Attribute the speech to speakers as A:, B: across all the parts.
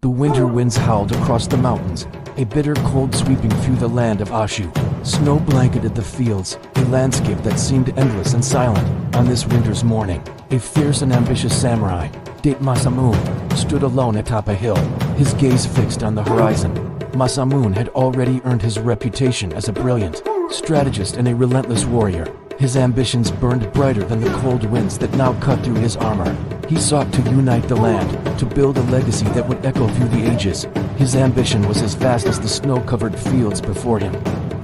A: The winter winds howled across the mountains, a bitter cold sweeping through the land of Oshu. Snow blanketed the fields, a landscape that seemed endless and silent. On this winter's morning, a fierce and ambitious samurai, Masamune, stood alone atop a hill, his gaze fixed on the horizon. Masamune had already earned his reputation as a brilliant strategist and a relentless warrior. His ambitions burned brighter than the cold winds that now cut through his armor. He sought to unite the land, to build a legacy that would echo through the ages. His ambition was as vast as the snow-covered fields before him,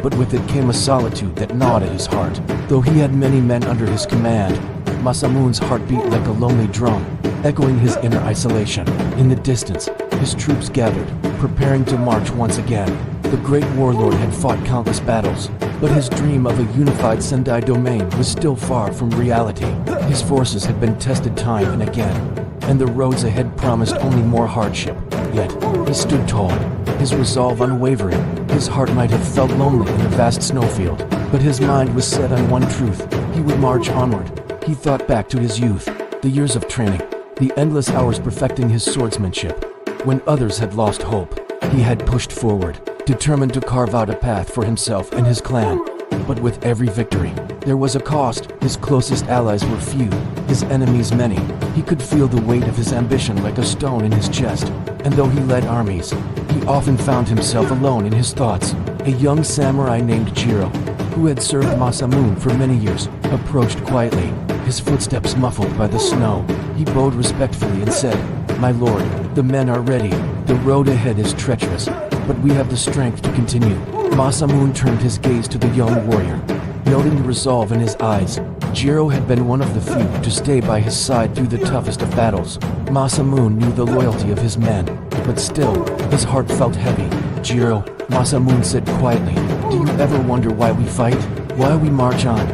A: but with it came a solitude that gnawed at his heart. Though he had many men under his command, Masamune's heart beat like a lonely drum, echoing his inner isolation. In the distance, his troops gathered, preparing to march once again. The great warlord had fought countless battles, but his dream of a unified Sendai domain was still far from reality. His forces had been tested time and again, and the roads ahead promised only more hardship. Yet, he stood tall, his resolve unwavering. His heart might have felt lonely in a vast snowfield, but his mind was set on one truth: he would march onward. He thought back to his youth, the years of training, the endless hours perfecting his swordsmanship. When others had lost hope, he had pushed forward, determined to carve out a path for himself and his clan. But with every victory, there was a cost. His closest allies were few, his enemies many. He could feel the weight of his ambition like a stone in his chest. And though he led armies, he often found himself alone in his thoughts. A young samurai named Jiro, who had served Masamune for many years, approached quietly, his footsteps muffled by the snow. He bowed respectfully and said, "My lord, the men are ready. The road ahead is treacherous, but we have the strength to continue." Masamune turned his gaze to the young warrior, noting the resolve in his eyes. Jiro had been one of the few to stay by his side through the toughest of battles. Masamune knew the loyalty of his men, but still, his heart felt heavy. "Jiro," Masamune said quietly, "do you ever wonder why we fight? Why we march on,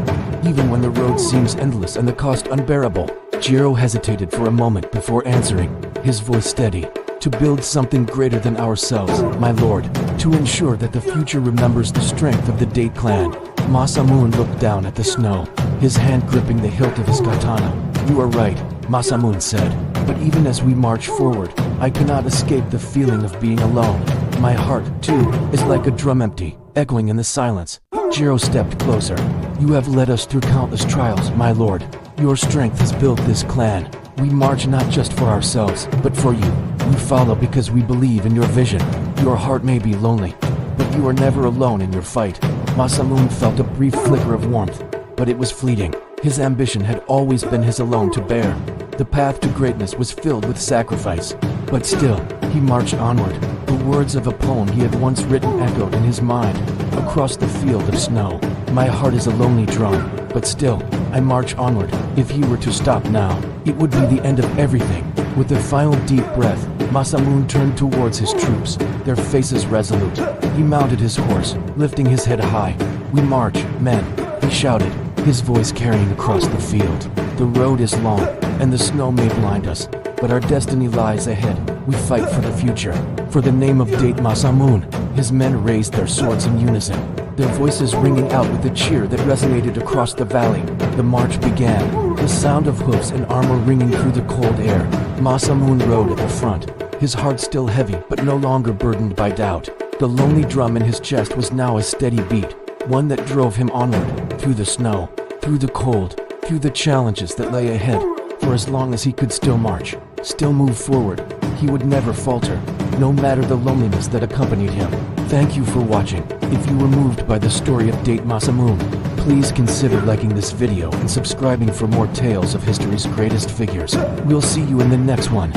A: even when the road seems endless and the cost unbearable?" Jiro hesitated for a moment before answering, his voice steady. "To build something greater than ourselves, my lord. To ensure that the future remembers the strength of the Date clan." Masamune looked down at the snow, his hand gripping the hilt of his katana. "You are right," Masamune said. "But even as we march forward, I cannot escape the feeling of being alone. My heart, too, is like a drum empty, echoing in the silence." Jiro stepped closer. "You have led us through countless trials, my lord. Your strength has built this clan. We march not just for ourselves, but for you. We follow because we believe in your vision. Your heart may be lonely, but you are never alone in your fight." Masamune felt a brief flicker of warmth, but it was fleeting. His ambition had always been his alone to bear. The path to greatness was filled with sacrifice, but still, he marched onward. The words of a poem he had once written echoed in his mind, across the field of snow. "My heart is a lonely drum, but still, I march onward. If he were to stop now, it would be the end of everything." With a final deep breath, Masamune turned towards his troops, their faces resolute. He mounted his horse, lifting his head high. "We march, men," he shouted, his voice carrying across the field. "The road is long, and the snow may blind us, but our destiny lies ahead. We fight for the future. For the name of Date Masamune." His men raised their swords in unison, their voices ringing out with a cheer that resonated across the valley. The march began, the sound of hoofs and armor ringing through the cold air. Masamune rode at the front, his heart still heavy but no longer burdened by doubt. The lonely drum in his chest was now a steady beat, one that drove him onward, through the snow, through the cold, through the challenges that lay ahead. For as long as he could still march, still move forward, he would never falter, no matter the loneliness that accompanied him. Thank you for watching. If you were moved by the story of Date Masamune, please consider liking this video and subscribing for more tales of history's greatest figures. We'll see you in the next one.